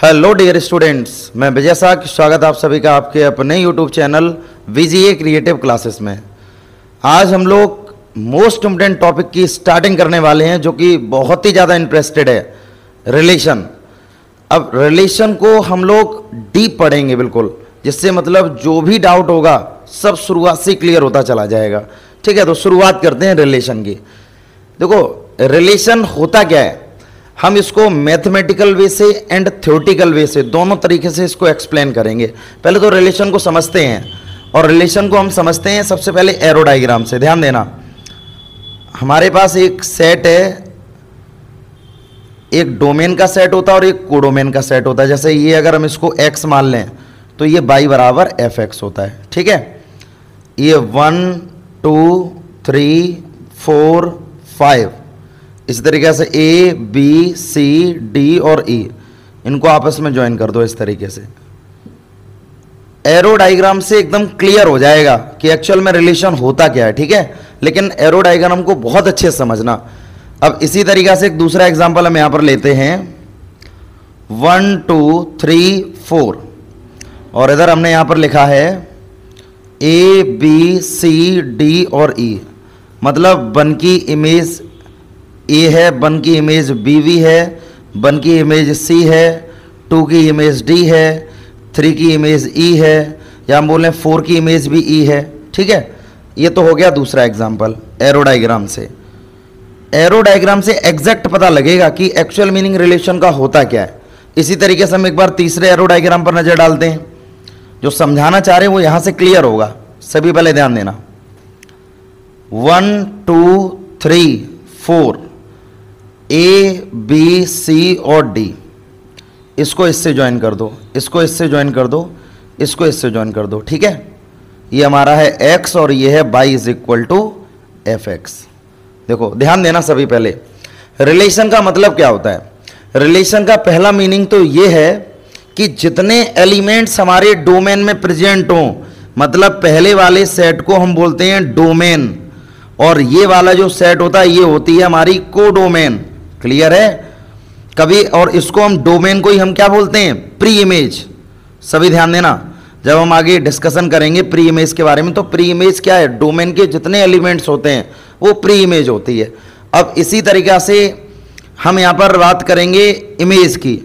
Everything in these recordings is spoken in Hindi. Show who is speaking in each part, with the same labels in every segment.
Speaker 1: हेलो डियर स्टूडेंट्स, मैं विजय साग स्वागत आप सभी का आपके अपने YouTube channel VGA creative classes में। आज हम लोग मोस्ट इम्पोर्टेंट टॉपिक की स्टार्टिंग करने वाले हैं जो कि बहुत ही ज़्यादा इंटरेस्टेड है, रिलेशन। अब रिलेशन को हम लोग डीप पढ़ेंगे बिल्कुल, जिससे मतलब जो भी डाउट होगा सब शुरुआत से क्लियर होता चला जाएगा। ठीक है, तो शुरुआत करते हैं रिलेशन की। देखो, रिलेशन होता क्या है, हम इसको मैथमेटिकल वे से एंड थ्योरेटिकल वे से दोनों तरीके से इसको एक्सप्लेन करेंगे। पहले तो रिलेशन को समझते हैं, और रिलेशन को हम समझते हैं सबसे पहले एरो डायग्राम से। ध्यान देना, हमारे पास एक सेट है, एक डोमेन का सेट होता है और एक कोडोमेन का सेट होता है। जैसे ये अगर हम इसको x मान लें तो ये y बराबर fx होता है। ठीक है, ये 1 2 3 4 5 इस तरीके से A B C D और E, इनको आपस में ज्वाइन कर दो इस तरीके से। एरो डायग्राम से एकदम क्लियर हो जाएगा कि एक्चुअल में रिलेशन होता क्या है। ठीक है, लेकिन एरो डायग्राम को बहुत अच्छे से समझना। अब इसी तरीके से एक दूसरा एग्जांपल हम यहां पर लेते हैं, 1 2 3 4, और इधर हमने यहां पर लिखा है A B C D और E, मतलब 1 की इमेज ए है, 1 की इमेज बी भी है, 1 की इमेज सी है, 2 की इमेज डी है, 3 की इमेज ई है, या हम बोलें 4 की इमेज भी ई है। ठीक है, ये तो हो गया दूसरा एग्जांपल एरो डायग्राम से। एरो डायग्राम से एग्जैक्ट पता लगेगा कि एक्चुअल मीनिंग रिलेशन का होता क्या है। इसी तरीके से हम एक बार तीसरे एरो डायग्राम पर नजर डालते हैं। जो समझाना चाह रहे हैं वो यहां से क्लियर होगा। सभी पहले ध्यान देना, 1 2 3 4 A B C और D, इसको इससे ज्वाइन कर दो, इसको इससे ज्वाइन कर दो, इसको इससे ज्वाइन कर दो। ठीक है, ये हमारा है x और ये है y is equal to F X. देखो ध्यान देना सभी, पहले रिलेशन का मतलब क्या होता है। रिलेशन का पहला मीनिंग तो ये है कि जितने एलिमेंट्स हमारे डोमेन में प्रेजेंट हों, मतलब पहले वाले सेट को हम बोलते हैं डोमेन, और ये वाला जो सेट होता है ये होती है हमारी कोडोमेन। क्लियर है कभी, और इसको हम डोमेन को ही हम क्या बोलते हैं, प्री इमेज। सभी ध्यान देना, जब हम आगे डिस्कशन करेंगे प्री इमेज के बारे में, तो प्री इमेज क्या है, डोमेन के जितने एलिमेंट्स होते हैं वो प्री इमेज होती है। अब इसी तरीका से हम यहां पर बात करेंगे इमेज की,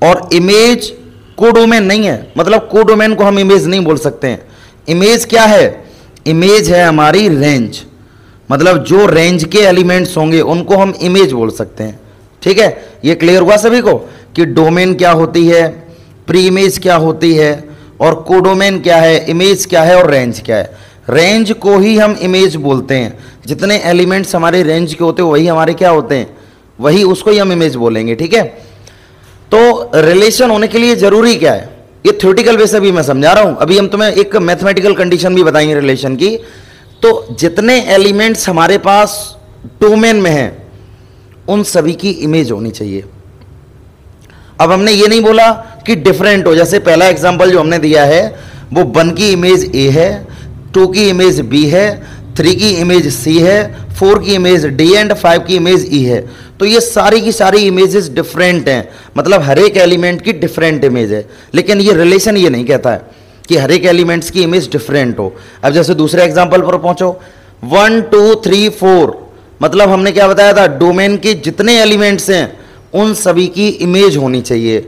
Speaker 1: और इमेज कोडोमेन नहीं है, मतलब कोडोमेन को हम इमेज नहीं बोल सकते हैं। इमेज क्या है, इमेज है हमारी रेंज, मतलब जो रेंज के एलिमेंट्स होंगे उनको हम इमेज बोल सकते हैं। ठीक है, ये क्लियर हुआ सभी को कि डोमेन क्या होती है, प्री इमेज क्या होती है, और कोडोमेन क्या है, इमेज क्या है, और रेंज क्या है। रेंज को ही हम इमेज बोलते हैं, जितने एलिमेंट्स हमारे रेंज के होते हैं वही हमारे क्या होते हैं, वही उसको ही हम इमेज बोलेंगे। ठीक है, तो रिलेशन होने के लिए जरूरी क्या है, ये थ्योरेटिकल वे से भी मैं समझा रहा हूं। अभी हम तुम्हें एक मैथमेटिकल कंडीशन भी बताएंगे रिलेशन की। तो जितने एलिमेंट्स हमारे पास डोमेन में हैं उन सभी की इमेज होनी चाहिए। अब हमने ये नहीं बोला कि डिफरेंट हो, जैसे पहला एग्जांपल जो हमने दिया है वो 1 की इमेज ए है, 2 की इमेज बी है, 3 की इमेज सी है, 4 की इमेज डी एंड 5 की इमेज ई है। तो ये सारी की सारी इमेजेस डिफरेंट हैं, मतलब हर एक एलिमेंट की डिफरेंट इमेज है। लेकिन ये रिलेशन ये नहीं कहता है कि हर एक एलिमेंट्स की इमेज डिफरेंट हो। अब जैसे दूसरे एग्जांपल पर पहुंचो, 1 2 3 4, मतलब हमने क्या बताया था, डोमेन के जितने एलिमेंट्स हैं उन सभी की इमेज होनी चाहिए।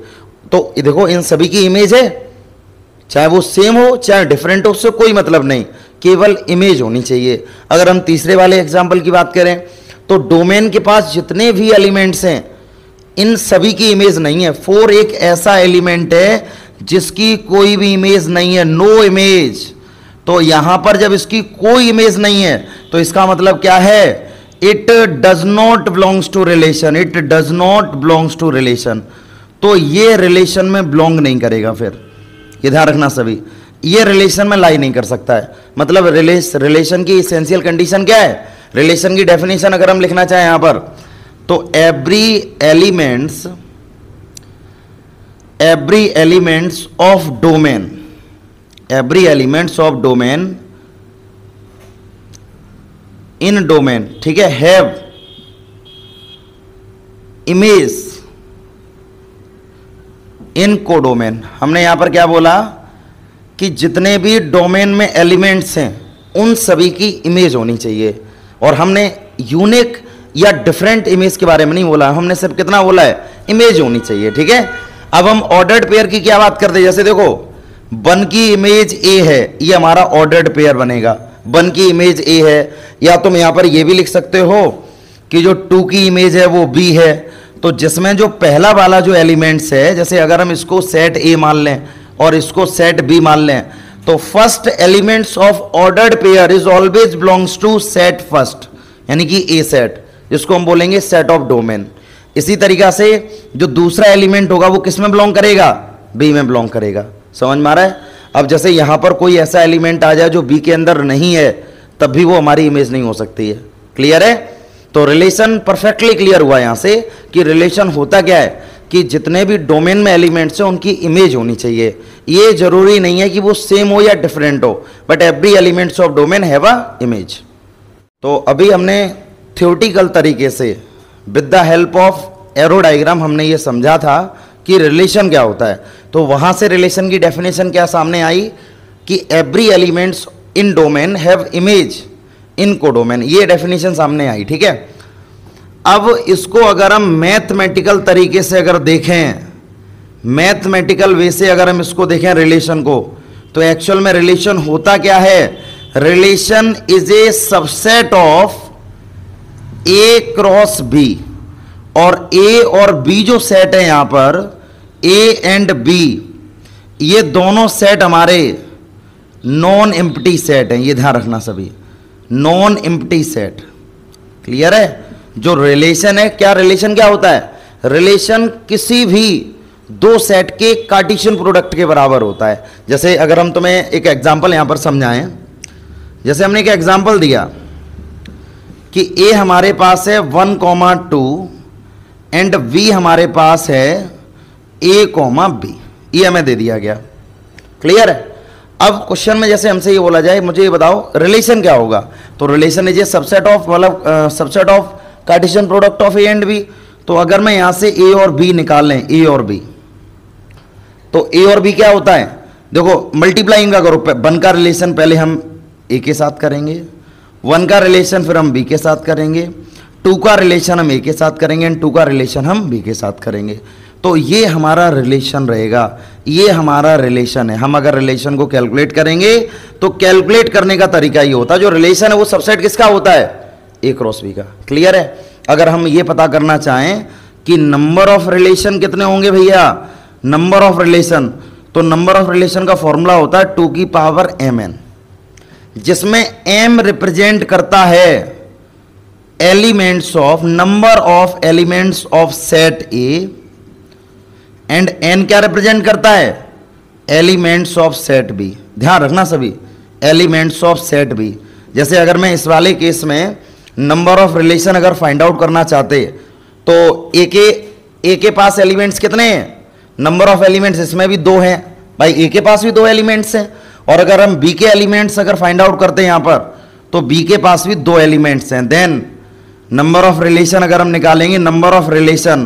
Speaker 1: तो देखो इन सभी की इमेज है, चाहे वो सेम हो चाहे डिफरेंट हो, उससे कोई मतलब नहीं, केवल इमेज होनी चाहिए। अगर हम तीसरे वाले एग्जांपल की बात करें तो डोमेन के पास जितने भी एलिमेंट्स हैं इन सभी की इमेज नहीं है। 4 एक ऐसा एलिमेंट है जिसकी कोई भी इमेज नहीं है, नो इमेज। तो यहां पर जब इसकी कोई इमेज नहीं है तो इसका मतलब क्या है, it does not belongs to relation, it does not belongs to relation. तो ये रिलेशन में बिलोंग नहीं करेगा। फिर ये ध्यान रखना सभी, ये रिलेशन में लाई नहीं कर सकता है। मतलब रिलेशन की इसेंशियल कंडीशन क्या है, रिलेशन की डेफिनेशन अगर हम लिखना चाहें यहां पर, तो every elements of domain, every elements of domain in domain, ठीक है, हैव इन कोडोमेन, हमने यहां पर क्या बोला कि जितने भी डोमेन में एलिमेंट्स हैं उन सभी की इमेज होनी चाहिए, और हमने यूनिक या डिफरेंट इमेज के बारे में नहीं बोला, हमने सिर्फ कितना बोला है, इमेज होनी चाहिए। ठीक है, अब हम ऑर्डर्ड पेयर की क्या बात करते हैं, जैसे देखो 1 की इमेज ए है, ये हमारा ऑर्डर्ड पेयर बनेगा। 1 की इमेज ए है, या तुम यहां पर ये भी लिख सकते हो कि जो 2 की इमेज है वो बी है। तो जिसमें जो पहला वाला जो एलिमेंट्स है, जैसे अगर हम इसको सेट ए मान लें और इसको सेट बी मान लें, तो first elements of ordered pair is always belongs to set first, यानी कि ए सेट, जिसको हम बोलेंगे सेट ऑफ डोमेन। इसी तरीका से जो दूसरा एलिमेंट होगा वो किस में बिलोंग करेगा, बी में बिलोंग करेगा। समझ में आ रहा है? अब जैसे यहां पर कोई ऐसा एलिमेंट आ जाए जो बी के अंदर नहीं है, तब भी वो हमारी इमेज नहीं हो सकती है। क्लियर है? तो रिलेशन परफेक्टली क्लियर हुआ यहां से कि रिलेशन होता क्या है कि जितने भी डोमेन में एलिमेंट्स हैं उनकी इमेज होनी चाहिए। ये जरूरी नहीं है कि वो सेम हो या डिफरेंट हो, but every elements of domain have a image. तो अभी हमने थ्योरेटिकल तरीके से with the help of arrow diagram हमने ये समझा था कि रिलेशन क्या होता है। तो वहां से रिलेशन की डेफिनेशन क्या सामने आई कि every elements in domain have image in codomain, ये डेफिनेशन सामने आई। ठीक है, अब इसको अगर हम मैथमेटिकल तरीके से अगर देखें, मैथमेटिकल वे से अगर हम इसको देखें रिलेशन को, तो एक्चुअल में रिलेशन होता क्या है, relation is a subset of A cross B, और ए और बी जो सेट है यहां पर, ए एंड बी, ये दोनों सेट हमारे नॉन एम्प्टी सेट हैं, ये ध्यान रखना सभी, नॉन एम्प्टी सेट। क्लियर है? जो रिलेशन है, क्या रिलेशन क्या होता है, रिलेशन किसी भी दो सेट के कार्टेशियन प्रोडक्ट के बराबर होता है। जैसे अगर हम तुम्हें एक एग्जांपल यहां पर समझाएं, जैसे हमने एक एग्जांपल दिया कि ए हमारे पास है 1,2 एंड बी हमारे पास है a, b, ये हमें दे दिया गया। क्लियर है? अब क्वेश्चन में जैसे हमसे ये बोला जाए, मुझे ये बताओ रिलेशन क्या होगा, तो relation is a subset of, मतलब subset of Cartesian product of A and B. तो अगर मैं यहां से ए और बी निकाल लें, ए और बी, तो ए और बी क्या होता है, देखो मल्टीप्लाइंग का करो, 1 का रिलेशन पहले हम ए के साथ करेंगे, 1 का रिलेशन फिर हम बी के साथ करेंगे, 2 का रिलेशन हम ए के साथ करेंगे एंड 2 का रिलेशन हम बी के साथ करेंगे। तो ये हमारा रिलेशन रहेगा, ये हमारा रिलेशन है। हम अगर रिलेशन को कैलकुलेट करेंगे तो कैलकुलेट करने का तरीका ये होता है, जो रिलेशन है वो सबसेट किसका होता है, ए क्रॉस बी का। क्लियर है? अगर हम ये पता करना चाहें कि नंबर ऑफ रिलेशन कितने होंगे भैया, नंबर ऑफ रिलेशन, तो नंबर ऑफ रिलेशन का फॉर्मूला होता है 2 की पावर mn, जिसमें m रिप्रेजेंट करता है elements of, number of elements of set A, and n क्या रिप्रेजेंट करता है, एलिमेंट्स ऑफ सेट बी। ध्यान रखना सभी, एलिमेंट्स ऑफ सेट बी। जैसे अगर मैं इस वाले केस में नंबर ऑफ रिलेशन अगर फाइंड आउट करना चाहते, तो ए के पास एलिमेंट्स कितने हैं, नंबर ऑफ एलिमेंट्स इसमें भी 2 हैं भाई, ए के पास भी 2 एलिमेंट्स हैं। और अगर हम बी के एलिमेंट्स अगर फाइंड आउट करते हैं यहां पर, तो बी के पास भी 2 एलिमेंट्स हैं। देन नंबर ऑफ रिलेशन अगर हम निकालेंगे, नंबर ऑफ रिलेशन,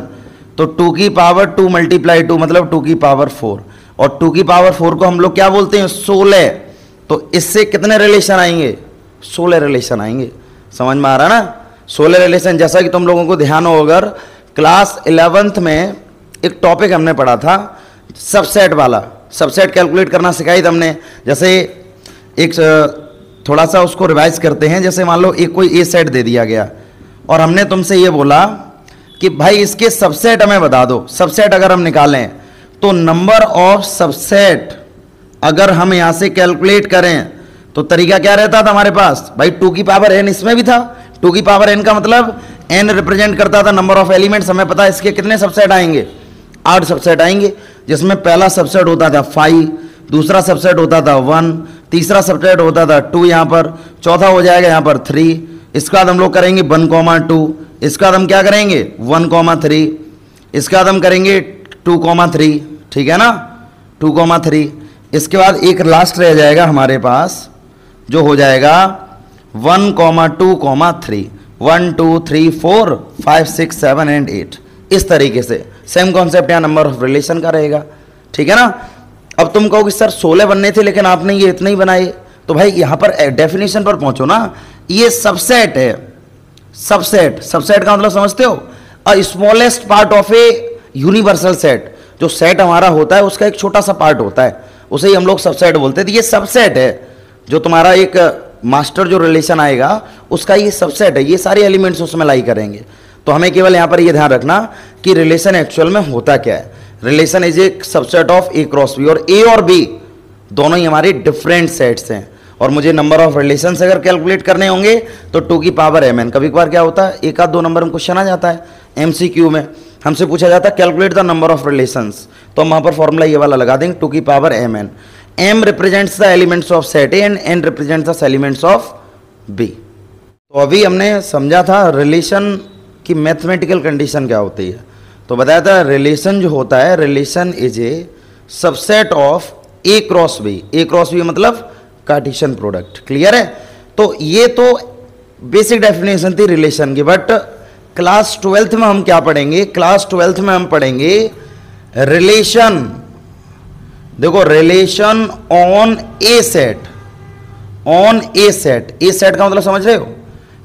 Speaker 1: तो 2 की पावर 2 मल्टीप्लाई 2 मतलब 2 की पावर 4, और 2 की पावर 4 को हम लोग क्या बोलते हैं, 16। तो इससे कितने रिलेशन आएंगे, 16 रिलेशन आएंगे। समझ में आ रहा ना, 16 रिलेशन। जैसा कि तुम लोगों को ध्यान हो, अगर क्लास 11th में एक टॉपिक हमने पढ़ा था सबसेट वाला, सबसेट कैलकुलेट करना सिखाई थी हमने। जैसे एक थोड़ा सा उसको रिवाइज करते हैं। जैसे मान लो एक कोई ए सेट दे दिया गया और हमने तुमसे ये बोला कि भाई इसके सबसेट हमें बता दो। सबसेट अगर हम निकालें तो नंबर ऑफ सबसेट अगर हम यहां से कैलकुलेट करें तो तरीका क्या रहता था हमारे पास, भाई 2 की पावर n इसमें भी था। 2 की पावर n का मतलब n रिप्रेजेंट करता था नंबर ऑफ एलिमेंट्स। हमें पता है इसके कितने सबसेट आएंगे, 8 सबसेट आएंगे, जिसमें पहला सबसेट होता था 5, दूसरा सबसेट होता था 1, तीसरा सबसेट होता था 2 यहाँ पर, चौथा हो जाएगा यहाँ पर 3। इसका बाद हम लोग करेंगे 1,2, इसका बाद हम क्या करेंगे 1,3, इसका बाद हम करेंगे 2,3, ठीक है ना, 2,3। इसके बाद एक लास्ट रह जाएगा हमारे पास जो हो जाएगा 1,2,3, 1 2 3 4 5 6 7 एंड 8। इस तरीके से सेम कॉन्सेप्ट यहाँ नंबर ऑफ रिलेशन का रहेगा। ठीक है ना। अब तुम कहोगे सर 16 बनने थे लेकिन आपने ये इतने ही बनाए, तो भाई यहां पर डेफिनेशन पर पहुंचो ना। ये सबसेट है, सबसेट, सबसेट का मतलब समझते हो, a smallest part of a universal set. जो सेट हमारा होता है उसका एक छोटा सा पार्ट होता है, उसे ही हम लोग सबसेट बोलते हैं। तो ये सबसेट है, जो तुम्हारा एक मास्टर जो रिलेशन आएगा उसका ये सबसेट है, ये सारे एलिमेंट्स उसमें लाई करेंगे। तो हमें केवल यहां पर ये ध्यान रखना कि रिलेशन एक्चुअल में होता क्या है। Relation is a subset of A cross B, और ए और बी दोनों ही हमारे डिफरेंट सेट्स हैं। और मुझे नंबर ऑफ रिलेशंस अगर कैलकुलेट करने होंगे तो 2 की पावर mn। कभी कभार क्या होता है, एक आध 2 नंबर में क्वेश्चन आ जाता है MCQ में, हमसे पूछा जाता है calculate the number of relations, तो हम वहां पर फॉर्मूला ये वाला लगा देंगे 2 की power mn। m represents the elements of set A and n represents the elements of B. तो अभी हमने समझा था रिलेशन की मैथमेटिकल कंडीशन क्या होती है। तो बताया था रिलेशन जो होता है, relation is a subset of A cross B. A cross B मतलब कार्टेशियन प्रोडक्ट, क्लियर है। तो ये तो बेसिक डेफिनेशन थी रिलेशन की, बट क्लास 12th में हम क्या पढ़ेंगे, क्लास 12th में हम पढ़ेंगे रिलेशन। देखो relation on a set, on a set. A set का मतलब समझ रहे हो,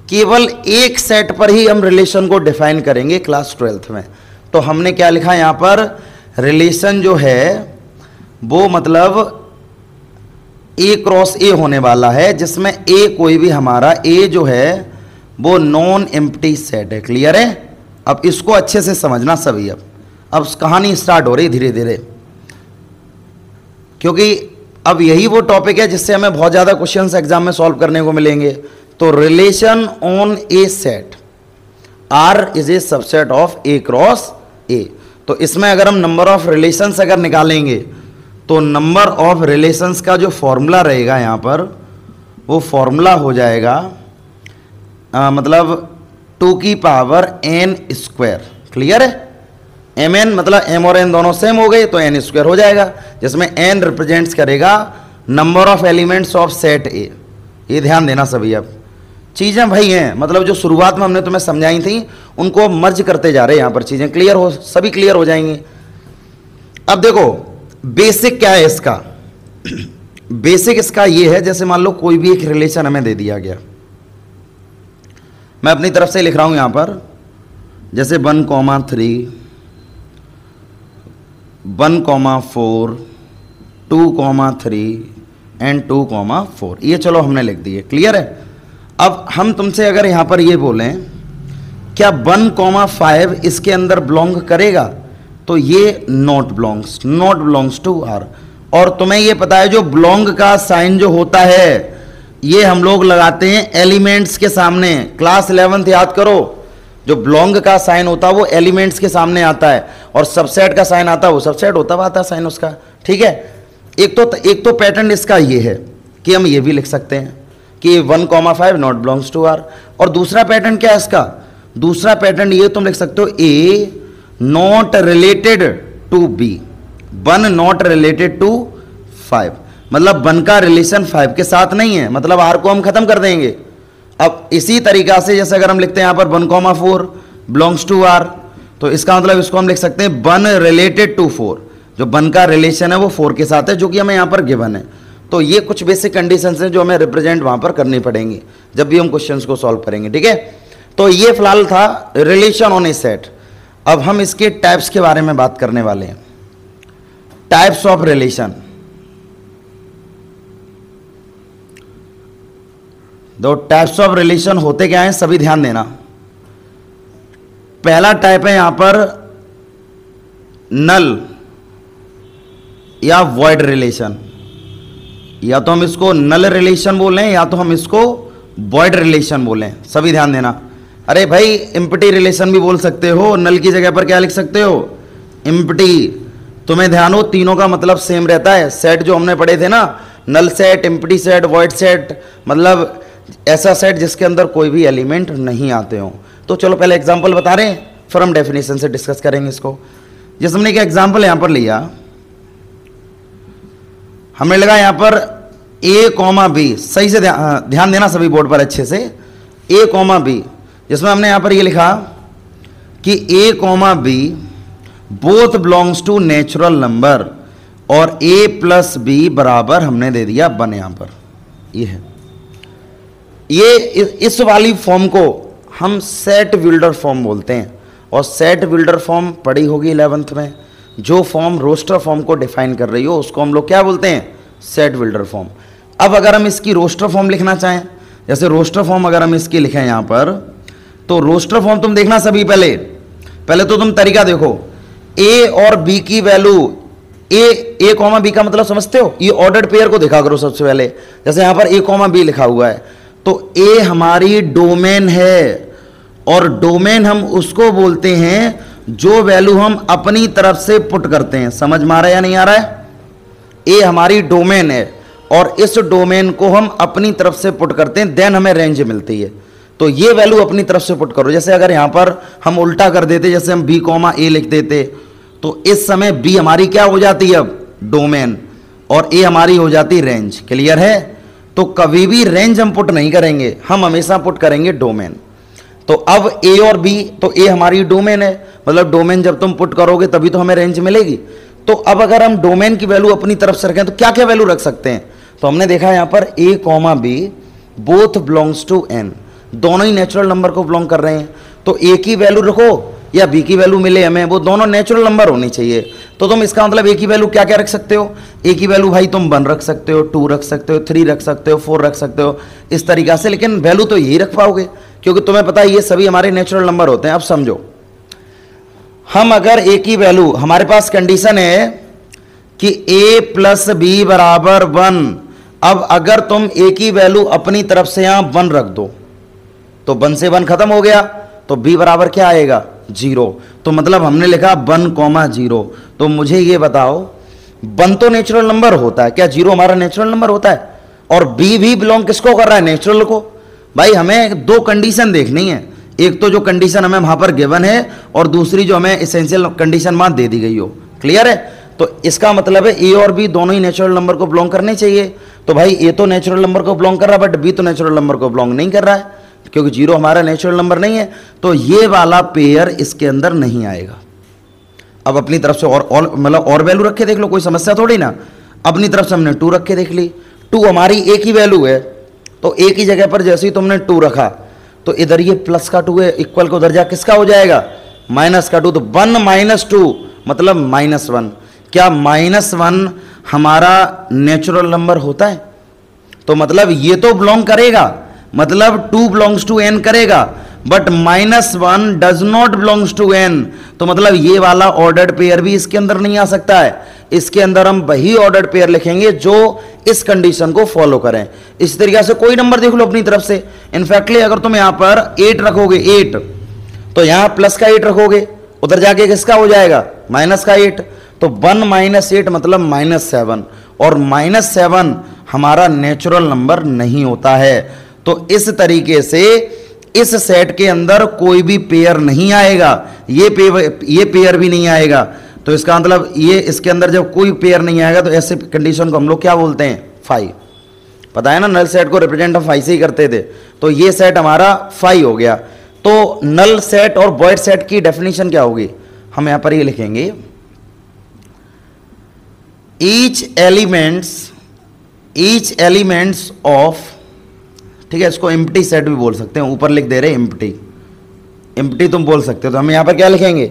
Speaker 1: केवल एक सेट पर ही हम रिलेशन को डिफाइन करेंगे क्लास 12th में। तो हमने क्या लिखा यहां पर, रिलेशन जो है वो मतलब ए क्रॉस ए होने वाला है, जिसमें ए कोई भी हमारा ए जो है वो नॉन एम्प्टी सेट है, क्लियर है। अब इसको अच्छे से समझना सभी। अब कहानी स्टार्ट हो रही धीरे धीरे, क्योंकि अब यही वो टॉपिक है जिससे हमें बहुत ज़्यादा क्वेश्चंस एग्जाम में सॉल्व करने को मिलेंगे। तो relation on a set, R is a subset of A cross A. तो इसमें अगर हम नंबर ऑफ रिलेशंस अगर निकालेंगे तो नंबर ऑफ रिलेशंस का जो फॉर्मूला रहेगा यहाँ पर, वो फॉर्मूला हो जाएगा मतलब 2 की पावर n स्क्वायर, क्लियर है। mn मतलब m और n दोनों सेम हो गए तो n स्क्वायर हो जाएगा, जिसमें n रिप्रेजेंट्स करेगा number of elements of set ए। ये ध्यान देना सभी। अब चीज़ें भाई हैं, मतलब जो शुरुआत में हमने तुम्हें समझाई थी उनको मर्ज करते जा रहे हैं, यहाँ पर चीज़ें क्लियर हो, सभी क्लियर हो जाएंगी। अब देखो बेसिक क्या है इसका, बेसिक इसका ये है, जैसे मान लो कोई भी एक रिलेशन हमें दे दिया गया, मैं अपनी तरफ से लिख रहा हूं यहां पर, जैसे 1,3, 1,4, 2,3 एंड 2,4, ये चलो हमने लिख दिए, क्लियर है। अब हम तुमसे अगर यहां पर ये बोलें क्या 1,5 इसके अंदर बिलोंग करेगा, तो ये नॉट बिलोंग्स टू आर। और तुम्हें ये पता है जो बिलोंग का साइन जो होता है ये हम लोग लगाते हैं एलिमेंट्स के सामने। क्लास 11th याद करो, जो बिलोंग का साइन होता है वो एलिमेंट्स के सामने आता है, और सबसेट का साइन आता है वो सबसेट होता हुआ आता है साइन उसका, ठीक है। एक तो पैटर्न इसका ये है कि हम ये भी लिख सकते हैं कि 1,5 नॉट बिलोंग्स टू आर। और दूसरा पैटर्न क्या है इसका, दूसरा पैटर्न ये तुम लिख सकते हो A not related to B, 1 not related to 5, मतलब 1 का रिलेशन 5 के साथ नहीं है, मतलब आर को हम खत्म कर देंगे। अब इसी तरीका से जैसे अगर हम लिखते हैं यहां पर 1,4 बिलोंग्स टू आर, तो इसका मतलब इसको हम लिख सकते हैं 1 रिलेटेड टू 4, जो 1 का रिलेशन है वो 4 के साथ है, जो कि हमें यहां पर गिवन है। तो ये कुछ बेसिक कंडीशंस हैं जो हमें रिप्रेजेंट वहां पर करनी पड़ेंगी जब भी हम क्वेश्चंस को सॉल्व करेंगे, ठीक है। तो ये फिलहाल था रिलेशन ऑन ए सेट। अब हम इसके टाइप्स के बारे में बात करने वाले हैं, टाइप्स ऑफ रिलेशन। दो टाइप्स ऑफ रिलेशन होते क्या हैं सभी ध्यान देना। पहला टाइप है यहां पर नल या वॉइड रिलेशन, या तो हम इसको नल रिलेशन बोलें या तो हम इसको वॉइड रिलेशन बोलें, सभी ध्यान देना। अरे भाई एम्प्टी रिलेशन भी बोल सकते हो, नल की जगह पर क्या लिख सकते हो, एम्प्टी। तुम्हें ध्यान हो तीनों का मतलब सेम रहता है। सेट जो हमने पढ़े थे ना, null set, empty set, void set, मतलब ऐसा सेट जिसके अंदर कोई भी एलिमेंट नहीं आते हो। तो चलो पहले एग्जांपल बता रहे हैं, फिर हम डेफिनेशन से डिस्कस करेंगे इसको। जैसे हमने क्या एग्जांपल यहां पर लिया, हमने लगा यहां पर a, b, सही से ध्यान देना सभी बोर्ड पर अच्छे से, a, b, जिसमें हमने यहां पर ये लिखा कि a, b both belongs to natural number और a प्लस बी बराबर हमने दे दिया 1 यहां पर। ये है, ये इस वाली फॉर्म को हम सेट विल्डर फॉर्म बोलते हैं। और सेट विल्डर फॉर्म पढ़ी होगी 11th में, जो फॉर्म रोस्टर फॉर्म को डिफाइन कर रही हो उसको हम लोग क्या बोलते हैं, सेट विल्डर फॉर्म। अब अगर हम इसकी रोस्टर फॉर्म लिखना चाहें, जैसे रोस्टर फॉर्म अगर हम इसकी लिखें यहां पर, तो रोस्टर फॉर्म तुम देखना सभी, पहले तो तुम तरीका देखो। ए और बी की वैल्यू, ए कॉमा बी का मतलब समझते हो, ये ऑर्डर्ड पेयर को देखा करो सबसे पहले। जैसे यहां पर ए कॉमा बी लिखा हुआ है, तो ए हमारी डोमेन है, और डोमेन हम उसको बोलते हैं जो वैल्यू हम अपनी तरफ से पुट करते हैं। समझ में आ रहा है या नहीं आ रहा है? ए हमारी डोमेन है, और इस डोमेन को हम अपनी तरफ से पुट करते हैं, देन हमें रेंज मिलती है। तो ये वैल्यू अपनी तरफ से पुट करो। जैसे अगर यहां पर हम उल्टा कर देते, जैसे हम बी कॉमा ए लिख देते, तो इस समय बी हमारी क्या हो जाती है, अब डोमेन, और ए हमारी हो जाती रेंज। क्लियर है? तो कभी भी रेंज हम पुट नहीं करेंगे, हम हमेशा पुट करेंगे डोमेन। तो अब ए और बी, तो ए हमारी डोमेन है, मतलब डोमेन जब तुम पुट करोगे तभी तो हमें रेंज मिलेगी। तो अब अगर हम डोमेन की वैल्यू अपनी तरफ से रखें तो क्या क्या वैल्यू रख सकते हैं? तो हमने देखा यहां पर A comma B both belongs to N, दोनों ही नेचुरल नंबर को बिलोंग कर रहे हैं। तो ए की वैल्यू रखो या बी की वैल्यू मिले हमें, वो दोनों नेचुरल नंबर होनी चाहिए। तो तुम इसका मतलब ए की वैल्यू क्या क्या रख सकते हो? ए की वैल्यू भाई तुम 1 रख सकते हो, 2 रख सकते हो, 3 रख सकते हो, 4 रख सकते हो, इस तरीका से। लेकिन वैल्यू तो यही रख पाओगे, क्योंकि तुम्हें पता है ये सभी हमारे नेचुरल नंबर होते हैं। अब समझो, हम अगर ए की वैल्यू, हमारे पास कंडीशन है कि ए प्लस बी बराबर 1। अब अगर तुम ए की वैल्यू अपनी तरफ से यहां 1 रख दो, तो 1 से 1 खत्म हो गया, तो बी बराबर क्या आएगा, 0। तो मतलब हमने लिखा 1,0। तो मुझे ये बताओ, 1 तो नेचुरल नंबर होता है क्या, 0 हमारा नेचुरल नंबर होता है? और बी भी बिलोंग किसको कर रहा है, नेचुरल को। भाई हमें 2 कंडीशन देखनी है, एक तो जो कंडीशन हमें वहां पर गिवन है, और दूसरी जो हमें एसेंशियल कंडीशन वहां दे दी गई हो। क्लियर है? तो इसका मतलब है ए और बी दोनों ही नेचुरल नंबर को बिलोंग करने चाहिए। तो भाई ए तो नेचुरल नंबर को बिलोंग कर रहा है, बट बी तो नेचुरल नंबर को बिलोंग नहीं कर रहा है, क्योंकि 0 हमारा नेचुरल नंबर नहीं है। तो ये वाला पेयर इसके अंदर नहीं आएगा। अब अपनी तरफ से और मतलब और वैल्यू रख के देख लो, कोई समस्या थोड़ी ना। अपनी तरफ से हमने 2 रख के देख ली, 2 हमारी ए की वैल्यू है, तो ए की जगह पर जैसे ही तुमने 2 रखा, तो इधर ये प्लस का 2 है, इक्वल को उधर जा किसका हो जाएगा, माइनस का 2। तो 1 - 2 मतलब -1। क्या -1 हमारा नेचुरल नंबर होता है? तो मतलब ये तो बिलोंग करेगा, मतलब 2 बिलोंग्स टू n करेगा, but -1 does not belongs to n। तो मतलब ये वाला ऑर्डर्ड पेयर भी इसके अंदर नहीं आ सकता है। इसके अंदर हम वही ऑर्डर्ड पेयर लिखेंगे जो इस कंडीशन को फॉलो करें। इस तरीके से कोई नंबर देख लो अपनी तरफ से। इनफैक्टली अगर तुम यहां पर 8 रखोगे, 8, तो यहां प्लस का 8 रखोगे, उधर जाके किसका हो जाएगा, माइनस का 8। तो 1 - 8 मतलब -7, और -7 हमारा नेचुरल नंबर नहीं होता है। तो इस तरीके से इस सेट के अंदर कोई भी पेयर नहीं आएगा, ये पेयर भी नहीं आएगा। तो इसका मतलब ये इसके अंदर जब कोई पेयर नहीं आएगा, तो ऐसे कंडीशन को हम लोग क्या बोलते हैं, फाई। पता है ना, नल सेट को रिप्रेजेंट हम फाई से ही करते थे। तो ये सेट हमारा फाई हो गया। तो नल सेट और वॉइड सेट की डेफिनेशन क्या होगी, हम यहां पर ये लिखेंगे, ईच एलिमेंट्स ऑफ, ठीक है, इसको एम्प्टी सेट भी बोल सकते हैं, ऊपर लिख दे रहे एम्प्टी तुम बोल सकते हो। तो हम यहां पर क्या लिखेंगे,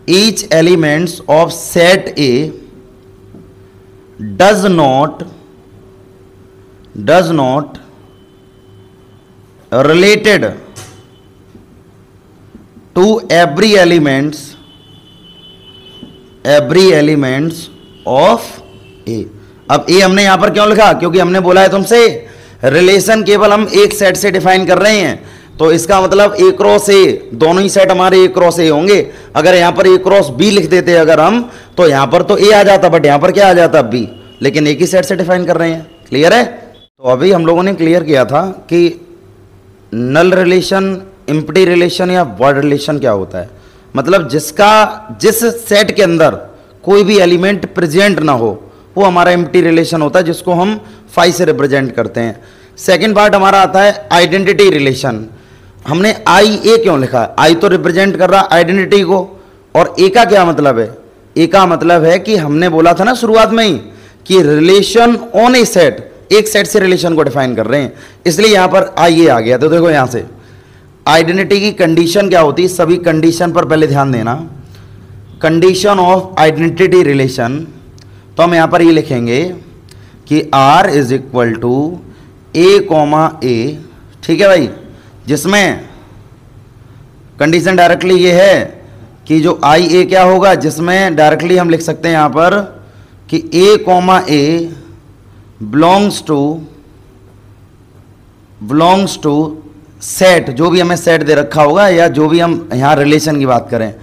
Speaker 1: each elements of set A does not related to every elements of A. अब ए हमने यहां पर क्यों लिखा, क्योंकि हमने बोला है तुमसे रिलेशन केवल हम एक सेट से डिफाइन कर रहे हैं। तो इसका मतलब ए क्रॉस ए, दोनों ही सेट हमारे ए क्रॉस ए होंगे। अगर यहां पर ए क्रॉस बी लिख देते अगर हम, तो यहां पर तो ए आ जाता, बट यहां पर क्या आ जाता, बी। लेकिन एक ही सेट से डिफाइन कर रहे हैं। क्लियर है? तो अभी हम लोगों ने क्लियर किया था कि नल रिलेशन, एम्प्टी रिलेशन या वॉइड रिलेशन क्या होता है। मतलब जिस सेट के अंदर कोई भी एलिमेंट प्रेजेंट ना हो, वो हमारा एम्प्टी रिलेशन होता है, जिसको हम फाई से रिप्रेजेंट करते हैं। सेकंड पार्ट हमारा आता है आइडेंटिटी रिलेशन। हमने आई ए क्यों लिखा है, आई तो रिप्रेजेंट कर रहा है आइडेंटिटी को, और ए का क्या मतलब है, ए का मतलब है कि हमने बोला था ना शुरुआत में ही कि रिलेशन ऑन ए सेट, एक सेट से रिलेशन को डिफाइन कर रहे हैं, इसलिए यहां पर आइए आ गया। तो देखो यहां से आइडेंटिटी की कंडीशन क्या होती है, सभी कंडीशन पर पहले ध्यान देना। कंडीशन ऑफ आइडेंटिटी रिलेशन, तो हम यहां पर ये लिखेंगे कि R is equal to A comma A, ठीक है भाई, जिसमें कंडीशन डायरेक्टली ये है कि जो आई ए क्या होगा, जिसमें डायरेक्टली हम लिख सकते हैं यहां पर कि A comma A belongs to set, जो भी हमें सेट दे रखा होगा या जो भी हम यहां रिलेशन की बात करें,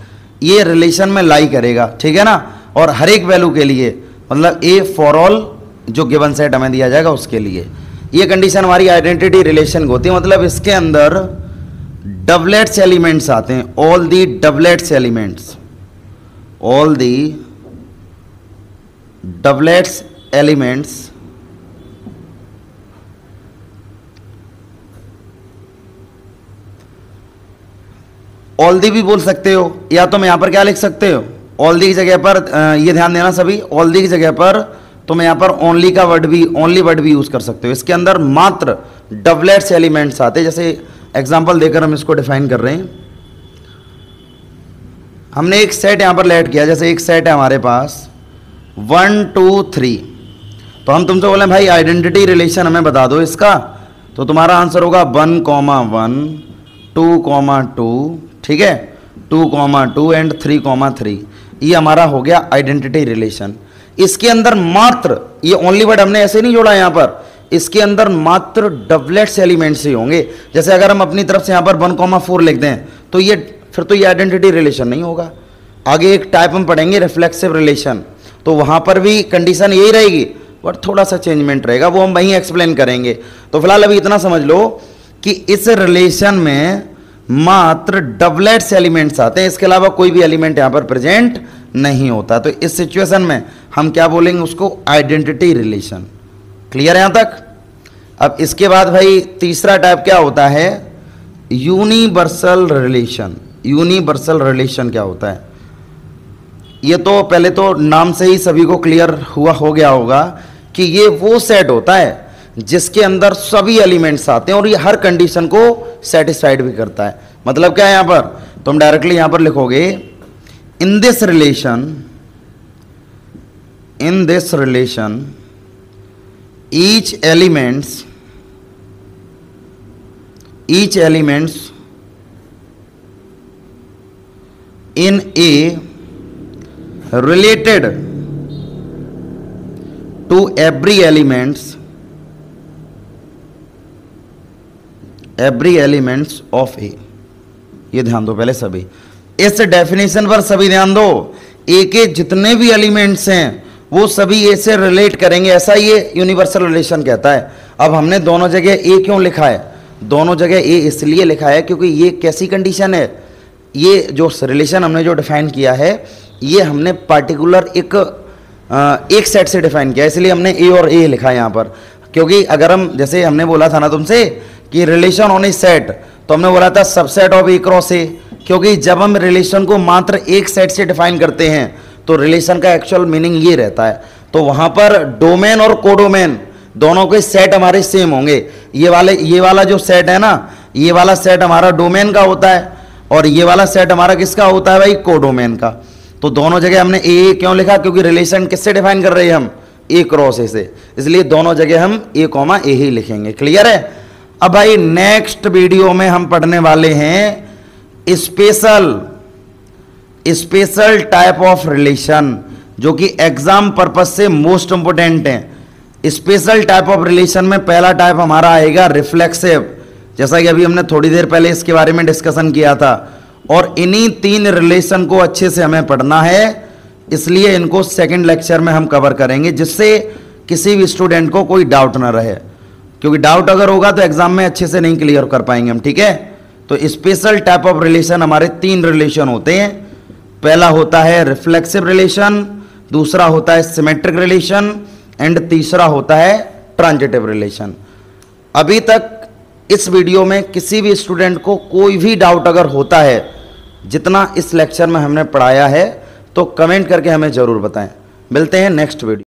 Speaker 1: ये रिलेशन में लाई करेगा, ठीक है ना। और हर एक वैल्यू के लिए, मतलब ए फॉर ऑल जो गिवन सेट हमें दिया जाएगा उसके लिए, ये कंडीशन हमारी आइडेंटिटी रिलेशन की होती है। मतलब इसके अंदर डबलेट्स एलिमेंट्स आते हैं, all the doublets elements, all the doublets elements all the भी बोल सकते हो, या तुम यहां पर क्या लिख सकते हो, ऑल दी की जगह पर ये ध्यान देना सभी, ऑल दी की जगह पर तुम यहां पर ओनली का वर्ड भी, ओनली वर्ड भी यूज कर सकते हो। इसके अंदर मात्र डबलेट्स एलिमेंट्स आते हैं। जैसे एग्जांपल देकर हम इसको डिफाइन कर रहे हैं। हमने एक सेट यहां पर लेट किया, जैसे एक सेट है हमारे पास 1 2 3, तो हम तुमसे बोले भाई आइडेंटिटी रिलेशन हमें बता दो इसका, तो तुम्हारा आंसर होगा 1, 1 2, 2, ठीक है, 2, 2 एंड 3, 3। ये हमारा हो गया आइडेंटिटी रिलेशन। इसके अंदर मात्र, ये ओनली वर्ड हमने ऐसे नहीं जोड़ा यहां पर, इसके अंदर मात्र डबलेट्स एलिमेंट्स ही होंगे। जैसे अगर हम अपनी तरफ से यहां पर 1, 4 लिख दें तो ये फिर तो ये आइडेंटिटी रिलेशन नहीं होगा। आगे एक टाइप हम पढ़ेंगे रिफ्लेक्सिव रिलेशन, तो वहां पर भी कंडीशन यही रहेगी, बट थोड़ा सा चेंजमेंट रहेगा, वो हम वहीं एक्सप्लेन करेंगे। तो फिलहाल अभी इतना समझ लो कि इस रिलेशन में मात्र डबलेट्स एलिमेंट्स आते हैं, इसके अलावा कोई भी एलिमेंट यहां पर प्रेजेंट नहीं होता। तो इस सिचुएशन में हम क्या बोलेंगे उसको, आइडेंटिटी रिलेशन। क्लियर है यहां तक। अब इसके बाद भाई तीसरा टाइप क्या होता है, यूनिवर्सल रिलेशन। यूनिवर्सल रिलेशन क्या होता है, ये तो पहले तो नाम से ही सभी को क्लियर हुआ हो गया होगा कि ये वो सेट होता है जिसके अंदर सभी एलिमेंट्स आते हैं और ये हर कंडीशन को सेटिस्फाइड भी करता है। मतलब क्या है यहां पर, तुम डायरेक्टली यहां पर लिखोगे in this relation each elements in a related to every elements of A। ये ध्यान दो पहले सभी, इस डेफिनेशन पर सभी ध्यान दो। ए के जितने भी एलिमेंट्स हैं वो सभी ए से रिलेट करेंगे, ऐसा ये यूनिवर्सल रिलेशन कहता है। अब हमने दोनों जगह ए क्यों लिखा है, दोनों जगह ए इसलिए लिखा है क्योंकि ये कैसी कंडीशन है, ये जो रिलेशन हमने जो डिफाइन किया है ये हमने पार्टिकुलर एक सेट से डिफाइन किया, इसलिए हमने ए और ए लिखा है यहाँ पर। क्योंकि अगर हम, जैसे हमने बोला था ना तुमसे कि रिलेशन ऑन ए सेट, तो हमने बोला था सबसेट ऑफ ए क्रॉस ए, क्योंकि जब हम रिलेशन को मात्र एक सेट से डिफाइन करते हैं तो रिलेशन का एक्चुअल मीनिंग ये रहता है। तो वहां पर डोमेन और कोडोमेन दोनों के सेट हमारे सेम होंगे। ये वाला जो सेट है ना, ये वाला सेट हमारा डोमेन का होता है और ये वाला सेट हमारा किसका होता है भाई, कोडोमेन का। तो दोनों जगह हमने ए क्यों लिखा, क्योंकि रिलेशन किससे डिफाइन कर रहे हैं हम, ए क्रॉस ए से, इसलिए दोनों जगह हम ए कॉमा ए ही लिखेंगे। क्लियर है। अब भाई नेक्स्ट वीडियो में हम पढ़ने वाले हैं स्पेशल टाइप ऑफ रिलेशन, जो कि एग्जाम पर्पस से मोस्ट इंपोर्टेंट है। स्पेशल टाइप ऑफ रिलेशन में पहला टाइप हमारा आएगा रिफ्लेक्सिव, जैसा कि अभी हमने थोड़ी देर पहले इसके बारे में डिस्कशन किया था। और इन्हीं 3 रिलेशन को अच्छे से हमें पढ़ना है, इसलिए इनको सेकंड लेक्चर में हम कवर करेंगे, जिससे किसी भी स्टूडेंट को कोई डाउट ना रहे, क्योंकि डाउट अगर होगा तो एग्जाम में अच्छे से नहीं क्लियर कर पाएंगे हम। ठीक है, तो स्पेशल टाइप ऑफ रिलेशन हमारे 3 रिलेशन होते हैं। पहला होता है रिफ्लेक्सिव रिलेशन, दूसरा होता है सिमेट्रिक रिलेशन एंड तीसरा होता है ट्रांजिटिव रिलेशन। अभी तक इस वीडियो में किसी भी स्टूडेंट को कोई भी डाउट अगर होता है, जितना इस लेक्चर में हमने पढ़ाया है, तो कमेंट करके हमें ज़रूर बताएं। मिलते हैं नेक्स्ट वीडियो।